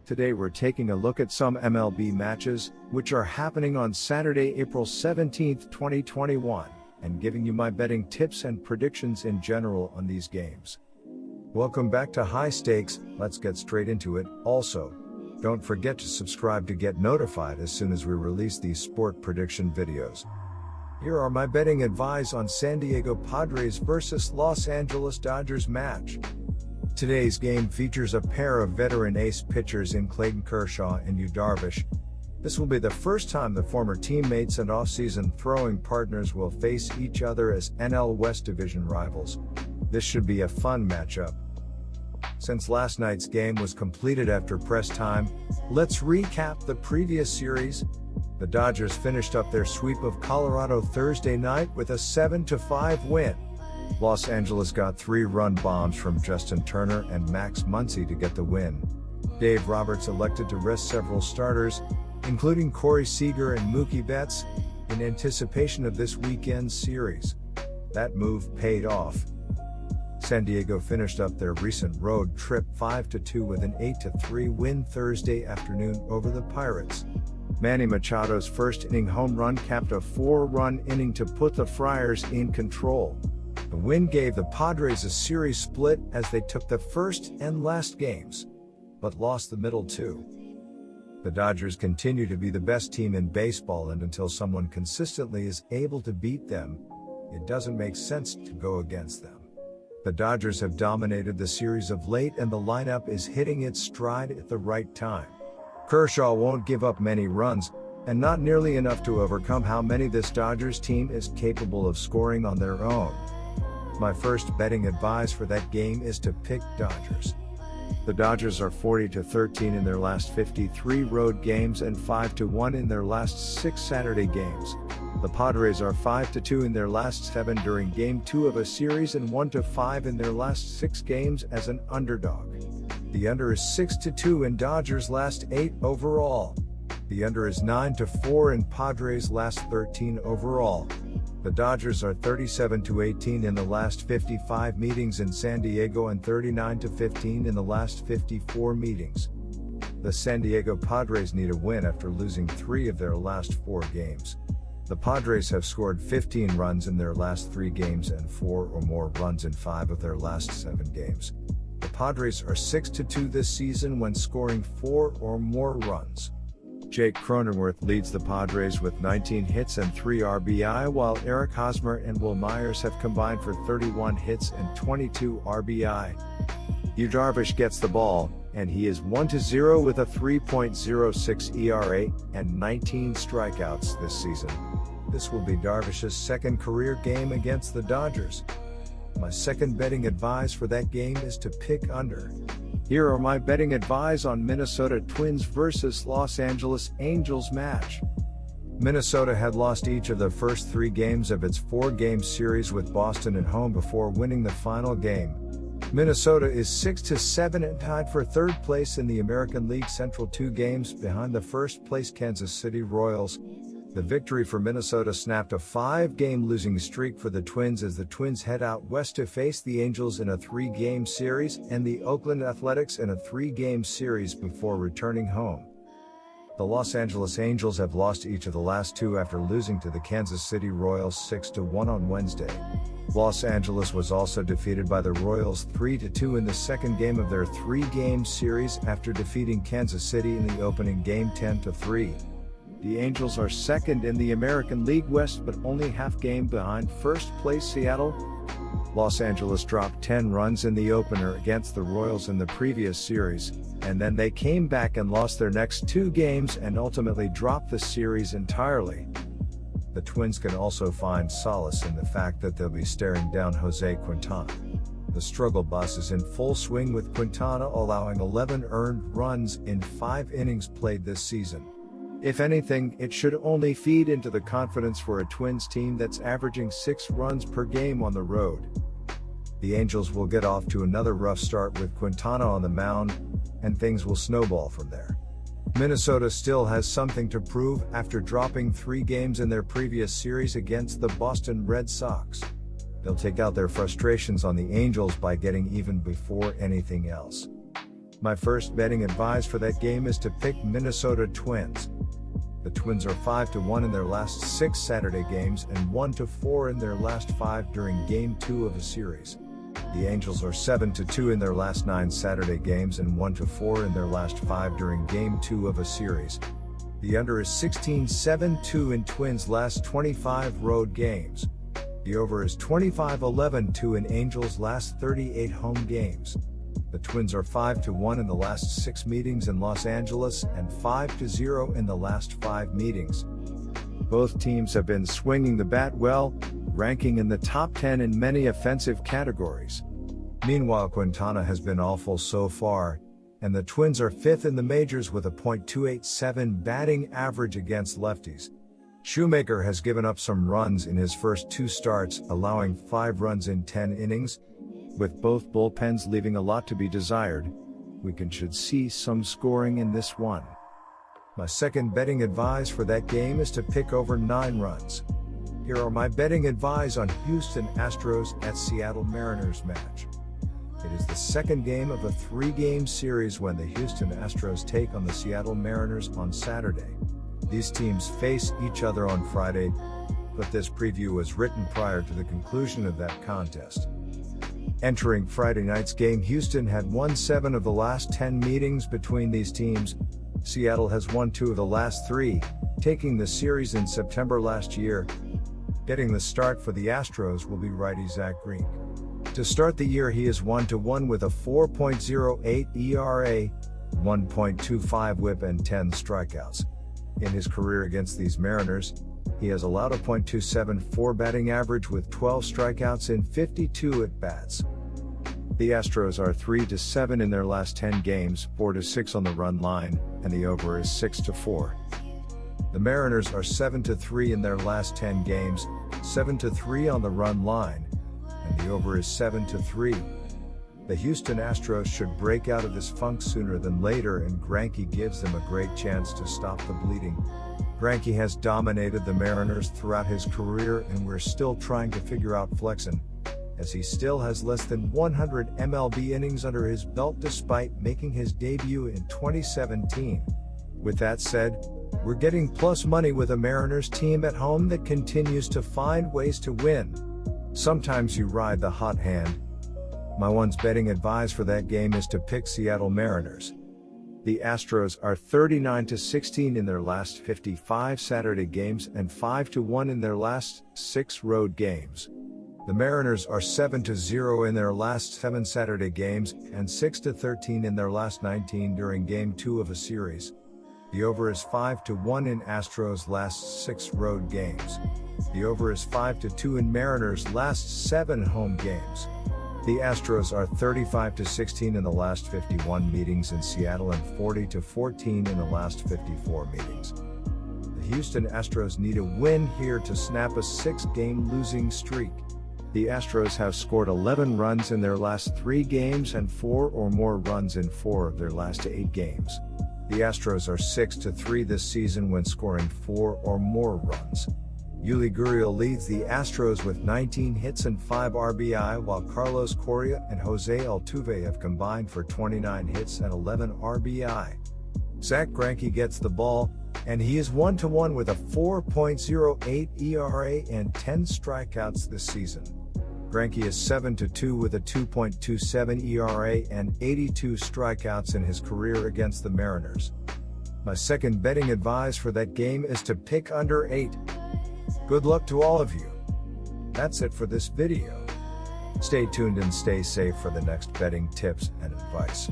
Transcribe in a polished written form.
Today we're taking a look at some MLB matches, which are happening on Saturday, April 17, 2021, and giving you my betting tips and predictions in general on these games. Welcome back to High Stakes, let's get straight into it. Also, don't forget to subscribe to get notified as soon as we release these sport prediction videos. Here are my betting advice on San Diego Padres versus Los Angeles Dodgers match. Today's game features a pair of veteran ace pitchers in Clayton Kershaw and Yu Darvish. This will be the first time the former teammates and offseason throwing partners will face each other as NL West Division rivals. This should be a fun matchup. Since last night's game was completed after press time, let's recap the previous series. The Dodgers finished up their sweep of Colorado Thursday night with a 7-5 win. Los Angeles got 3-run bombs from Justin Turner and Max Muncy to get the win. Dave Roberts elected to rest several starters, including Corey Seager and Mookie Betts, in anticipation of this weekend's series. That move paid off. San Diego finished up their recent road trip 5-2 with an 8-3 win Thursday afternoon over the Pirates. Manny Machado's first inning home run capped a 4-run inning to put the Friars in control. The win gave the Padres a series split as they took the first and last games, but lost the middle two. The Dodgers continue to be the best team in baseball, and until someone consistently is able to beat them, it doesn't make sense to go against them. The Dodgers have dominated the series of late, and the lineup is hitting its stride at the right time. Kershaw won't give up many runs, and not nearly enough to overcome how many this Dodgers team is capable of scoring on their own. My first betting advice for that game is to pick Dodgers. The Dodgers are 40-13 in their last 53 road games and 5-1 in their last 6 Saturday games. The Padres are 5-2 in their last 7 during Game 2 of a series and 1-5 in their last 6 games as an underdog. The under is 6-2 in Dodgers' last 8 overall. The under is 9-4 in Padres' last 13 overall. The Dodgers are 37-18 in the last 55 meetings in San Diego and 39-15 in the last 54 meetings. The San Diego Padres need a win after losing 3 of their last 4 games. The Padres have scored 15 runs in their last 3 games and 4 or more runs in 5 of their last 7 games. The Padres are 6-2 this season when scoring 4 or more runs. Jake Cronenworth leads the Padres with 19 hits and 3 RBI, while Eric Hosmer and Will Myers have combined for 31 hits and 22 RBI. Yu Darvish gets the ball, and he is 1-0 with a 3.06 ERA and 19 strikeouts this season. This will be Darvish's second career game against the Dodgers. My second betting advice for that game is to pick under. Here are my betting advice on Minnesota Twins versus Los Angeles Angels match. Minnesota had lost each of the first 3 games of its 4-game series with Boston at home before winning the final game. Minnesota is 6-7 and tied for 3rd place in the American League Central, 2 games behind the first-place Kansas City Royals. The victory for Minnesota snapped a 5-game losing streak for the Twins as the Twins head out west to face the Angels in a 3-game series and the Oakland Athletics in a 3-game series before returning home. The Los Angeles Angels have lost each of the last 2 after losing to the Kansas City Royals 6-1 on Wednesday. Los Angeles was also defeated by the Royals 3-2 in the second game of their 3-game series after defeating Kansas City in the opening game 10-3. The Angels are second in the American League West but only half game behind first place Seattle. Los Angeles dropped 10 runs in the opener against the Royals in the previous series, and then they came back and lost their next 2 games and ultimately dropped the series entirely. The Twins can also find solace in the fact that they'll be staring down Jose Quintana. The struggle bus is in full swing with Quintana allowing 11 earned runs in 5 innings played this season. If anything, it should only feed into the confidence for a Twins team that's averaging 6 runs per game on the road. The Angels will get off to another rough start with Quintana on the mound, and things will snowball from there. Minnesota still has something to prove after dropping 3 games in their previous series against the Boston Red Sox. They'll take out their frustrations on the Angels by getting even before anything else. My first betting advice for that game is to pick Minnesota Twins. The Twins are 5-1 in their last 6 Saturday games and 1-4 in their last 5 during Game 2 of a series. The Angels are 7-2 in their last 9 Saturday games and 1-4 in their last 5 during Game 2 of a series. The under is 16-7-2 in Twins' last 25 road games. The over is 25-11-2 in Angels' last 38 home games. The Twins are 5-1 in the last 6 meetings in Los Angeles and 5-0 in the last 5 meetings. Both teams have been swinging the bat well, ranking in the top 10 in many offensive categories. Meanwhile, Quintana has been awful so far, and the Twins are 5th in the majors with a .287 batting average against lefties. Shoemaker has given up some runs in his first 2 starts, allowing 5 runs in 10 innings. With both bullpens leaving a lot to be desired, we should see some scoring in this one. My second betting advice for that game is to pick over 9 runs. Here are my betting advice on Houston Astros at Seattle Mariners match. It is the second game of a 3-game series when the Houston Astros take on the Seattle Mariners on Saturday. These teams face each other on Friday, but this preview was written prior to the conclusion of that contest. Entering Friday night's game, Houston had won 7 of the last 10 meetings between these teams. Seattle has won 2 of the last 3, taking the series in September last year. Getting the start for the Astros will be righty Zach Greinke. To start the year, he is 1-1 with a 4.08 ERA, 1.25 WHIP and 10 strikeouts. In his career against these Mariners, he has allowed a .274 batting average with 12 strikeouts in 52 at-bats. The Astros are 3-7 in their last 10 games, 4-6 on the run line, and the over is 6-4. The Mariners are 7-3 in their last 10 games, 7-3 on the run line, and the over is 7-3. The Houston Astros should break out of this funk sooner than later, and Greinke gives them a great chance to stop the bleeding. Greinke has dominated the Mariners throughout his career, and we're still trying to figure out Flexen, as he still has less than 100 MLB innings under his belt despite making his debut in 2017. With that said, we're getting plus money with a Mariners team at home that continues to find ways to win. Sometimes you ride the hot hand. My one's betting advice for that game is to pick Seattle Mariners. The Astros are 39-16 in their last 55 Saturday games and 5-1 in their last 6 road games. The Mariners are 7-0 in their last 7 Saturday games and 6-13 in their last 19 during Game 2 of a series. The over is 5-1 in Astros' last 6 road games. The over is 5-2 in Mariners' last 7 home games. The Astros are 35-16 in the last 51 meetings in Seattle and 40-14 in the last 54 meetings. The Houston Astros need a win here to snap a 6-game losing streak. The Astros have scored 11 runs in their last 3 games and 4 or more runs in 4 of their last 8 games. The Astros are 6-3 this season when scoring 4 or more runs. Yuli Gurriel leads the Astros with 19 hits and 5 RBI, while Carlos Correa and Jose Altuve have combined for 29 hits and 11 RBI. Zach Greinke gets the ball, and he is 1-1 with a 4.08 ERA and 10 strikeouts this season. Greinke is 7-2 with a 2.27 ERA and 82 strikeouts in his career against the Mariners. My second betting advice for that game is to pick under 8. Good luck to all of you. That's it for this video. Stay tuned and stay safe for the next betting tips and advice.